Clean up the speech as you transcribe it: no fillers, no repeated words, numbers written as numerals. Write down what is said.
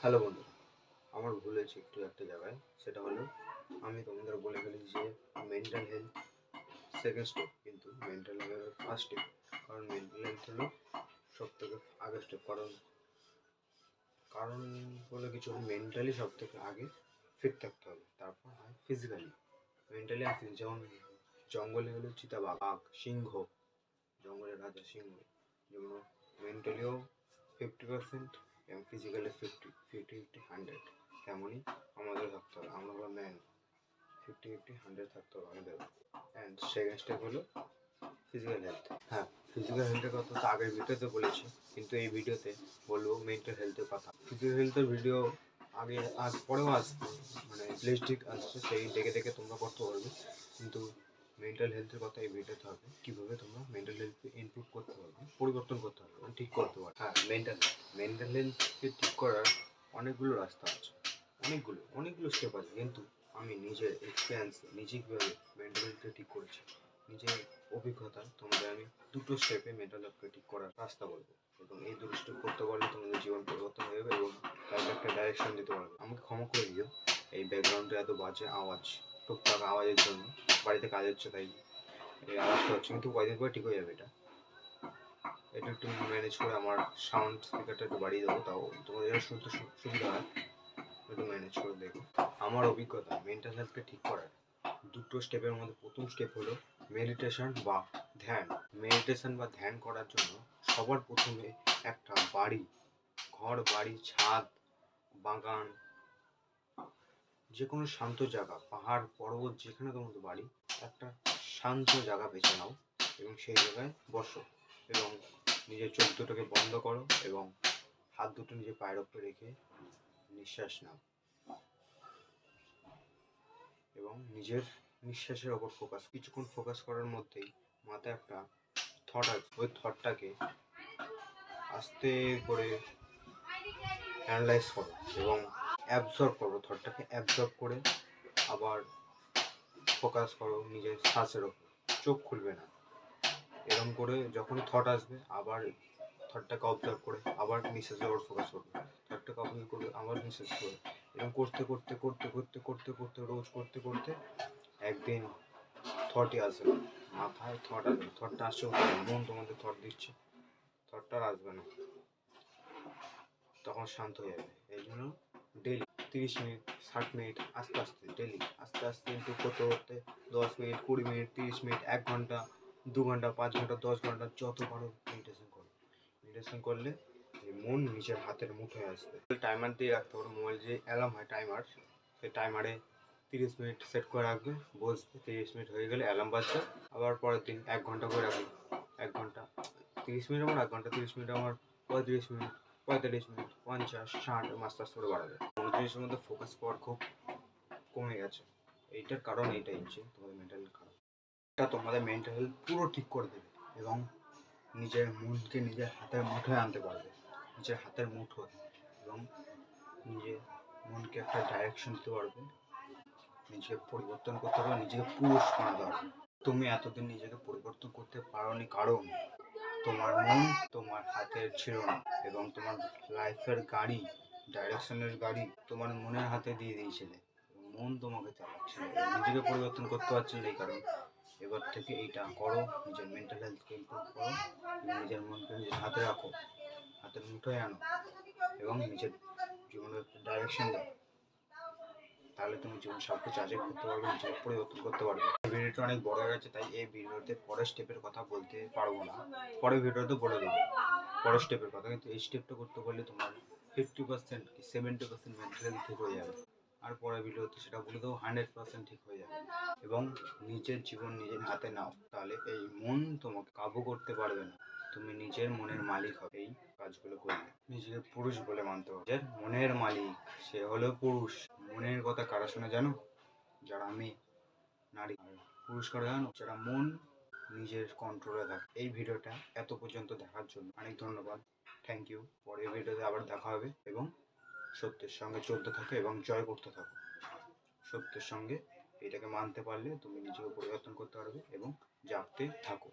Hello বন্ধুরা, আমার ভুল হয়েছে একটু একটা জায়গায়। সেটা হলো আমি তোমাদের বলে ফেলি যে মেন্টাল হেলথ সেকেন্ড স্টেপ, কিন্তু মেন্টাল হেলথ ফার্স্ট স্টেপ। কারণ মেন্টাল হেলথ হলো সব থেকে আগে স্টেপ। কারণ কারণ বলে কিছু মেন্টালি সব থেকে আগে ফিট থাকতে হবে, তারপর হয় ফিজিক্যালি। মেন্টালি আর যেমন জঙ্গলে হলো চিতাবাঘ, বাঘ, সিংহ, জঙ্গলের রাজা সিংহ, যেমন মেন্টালিও 50% এবং ফিজিক্যালি 50-50-100, তেমনই আমাদের থাকতে হবে। আমরা হলো ম্যান, 50-50-100 থাকতে হবে আমাদের। অ্যান্ড সেকেন্ড স্টেপ হলো ফিজিক্যাল হেলথ। হ্যাঁ, ফিজিক্যাল হেলথের কথা তো আগের ভিডিওতে বলেছি, কিন্তু এই ভিডিওতে বলবো মেন্টাল হেলথের কথা। ফিজিক্যাল হেলথের ভিডিও আগে পরেও আসবে, মানে প্লেস্টিক আসছে, সেই দেখে দেখে তোমরা করতে পারবে। কিন্তু মেন্টাল হেলথের কথা এই ভিডিওতে হবে, কীভাবে তোমরা মেন্টাল হেলথকে ইমপ্রুভ করতে পারবে, পরিবর্তন করতে পারবে, ঠিক করতে পারবে। হ্যাঁ, মেন্টাল হেলথকে ঠিক করার অনেকগুলো রাস্তা আছে, অনেকগুলো স্টেপ আছে। কিন্তু আমি নিজের এক্সপিরিয়েন্স, নিজে কীভাবে মেন্টাল হেলথকে ঠিক করেছি, নিজের অভিজ্ঞতা তোমাদের আমি দুটো স্টেপে মেন্টাল হেলথকে ঠিক করার রাস্তা বলবো। এবং এই দুটো স্টেপ করতে পারলে তোমাদের জীবন পরিবর্তন হয়ে যাবে এবং তাদের একটা ডাইরেকশন দিতে পারবে। আমাকে ক্ষমা করে দিও এই ব্যাকগ্রাউন্ডে এত বাজে আওয়াজ, টুকটাক আওয়াজের জন্য। বাড়িতে কাজ হচ্ছে তাই এই আওয়াজটা হচ্ছে, কিন্তু কয়দিন পরে ঠিক হয়ে যাবে। এটা একটু ম্যানেজ করে আমার সাউন্ড স্পিকারটা একটু বাড়িয়ে দেবো, তাও তোমাদের শুনতে সুবিধা হয়, একটু ম্যানেজ করে দেখো। আমার অভিজ্ঞতা মেন্টাল হেলথকে ঠিক করার দুটো স্টেপের মধ্যে প্রথম স্টেপ হলো মেডিটেশন বা ধ্যান। মেডিটেশন বা ধ্যান করার জন্য সবার প্রথমে একটা বাড়ি, ঘর, বাড়ি, ছাদ, বাগান, যে কোনো শান্ত জায়গা, পাহাড়, পর্বত, যেখানে তোমাদের বাড়ি, একটা শান্ত জায়গা বেছে নাও এবং সেই জায়গায় বসো এবং নিজের চোখ দুটোকে বন্ধ করো এবং হাত দুটো নিজের পায়ের উপরে রেখে নিঃশ্বাস নাও এবং নিজের নিঃশ্বাসের ওপর কিছুক্ষণ ফোকাস করার মধ্যেই মাথায় একটা থট আসবে। ওই থটটাকে আস্তে করে অ্যানালাইজ করো এবং অ্যাবজর্ব করো। থটটাকে অ্যাবজর্ব করে আবার ফোকাস করো নিজের শ্বাসের ওপর, চোখ খুলবে না। এরকম করে যখনই থট আসবে আবার থটটাকে অবজার্ভ করে আবার নিঃশ্বাসের ওপর ফোকাস করবে, থটটাকে অবজার্ভ করবে আবার নিঃশ্বাস করবে। এরকম করতে করতে করতে করতে করতে করতে রোজ করতে করতে একদিন থটই আসবে না, মাথায় থট আসবে না। থটটা আসছে, মন তোমাদের থট দিচ্ছে, থটটা আর আসবে না, তখন শান্ত হয়ে যাবে। এই জন্য ডেলি 30 মিনিট, 60 মিনিট, আস্তে আস্তে ডেলি আস্তে আস্তে ইমপ্রুভ করতে করতে 10 মিনিট, 20 মিনিট, 30 মিনিট, 1 ঘন্টা, 2 ঘন্টা, 5 ঘন্টা, 10 ঘন্টা, যত পারো মেডিটেশন করো। মেডিটেশন করলে মন নিজের হাতের মুঠোয় আসবে। টাইমার দিয়ে রাখতে পারো, মোবাইল যে অ্যালার্ম হয় টাইমার, সেই টাইমারে 30 মিনিট সেট করে রাখবে, বসবে, 30 মিনিট হয়ে গেলে অ্যালার্ম বাজবে। আবার পরের দিন 1 ঘন্টা করে রাখবে, 1 ঘন্টা, 30 মিনিট আমার 1 ঘন্টা, 30 মিনিট আমার 35 মিনিট, 45 মিনিট, 50, 60, আস্তে আস্তে করে বাড়াবে। 29-এর মধ্যে ফোকাস পাওয়ার খুব কমে গেছে। এইটার কারণ এইটাই হচ্ছে তোমাদের মেন্টাল হেলথ খারাপ। এটা তোমাদের মেন্টাল হেলথ পুরো ঠিক করে দেবে এবং নিজের মনকে নিজের হাতের মুঠোয় আনতে পারবে, নিজের হাতের মুঠোয়, এবং নিজের মনকে একটা ডাইরেকশন দিতে পারবে, নিজেকে পরিবর্তন করতে পারবে, নিজেকে পুরুষ বানাতে পারবে। তুমি এতদিন নিজেকে পরিবর্তন করতে পারোনি কারণ তোমার মন তোমার হাতে ছিল না এবং তোমার লাইফের গাড়ি, ডাইরেকশনের গাড়ি তোমার মনের হাতে দিয়ে দিয়েছিলে, মন তোমাকে চালাচ্ছিল। নিজেকে পরিবর্তন করতে পারছিলে, এই কারণ এবার থেকে এইটা করো, নিজের মেন্টাল হেলথকে ইমপ্রুভ করো এবং নিজের মনকে নিজের হাতে রাখো, হাতের মুঠোয় আনো এবং নিজের জীবনের ডাইরেকশন দাও। তাহলে তুমি জীবন সব কিছু অ্যাচিভ করতে পারবে, নিজেকে পরিবর্তন করতে পারবে। ভিডিওটা অনেক বড় হয়ে গেছে, তাই এই ভিডিওতে পরের স্টেপের কথা বলতে পারবো না, পরের ভিডিওতে বলে দেবো পরের স্টেপের কথা। কিন্তু এই স্টেপটা করতে পারলে তোমার 50% কি 70% মেন্টাল হেলথ ঠিক হয়ে যাবে, আর পরের ভিডিওতে সেটা বলে দেবো 100% ঠিক হয়ে যাবে। এবং নিজের জীবন নিজের হাতে নাও, তাহলে এই মন তোমাকে কাবু করতে পারবে না, তুমি নিজের মনের মালিক হবে এই কাজগুলো করলে। নিজেকে পুরুষ বলে মানতে হবে, নিজের মনের মালিক সে হলো পুরুষ। মনের কথা কারা শোনে জানো? যারা মেয়ে, নারী। আর পুরুষ কারা জানো? যারা মন নিজের কন্ট্রোলে থাকে। এই ভিডিওটা এত পর্যন্ত দেখার জন্য অনেক ধন্যবাদ, থ্যাংক ইউ। পরের ভিডিওতে আবার দেখা হবে এবং সত্যের সঙ্গে চলতে থাকো এবং জয় করতে থাকো। সত্যের সঙ্গে এটাকে মানতে পারলে তুমি নিজেকে পরিবর্তন করতে পারবে এবং জাগতে থাকো।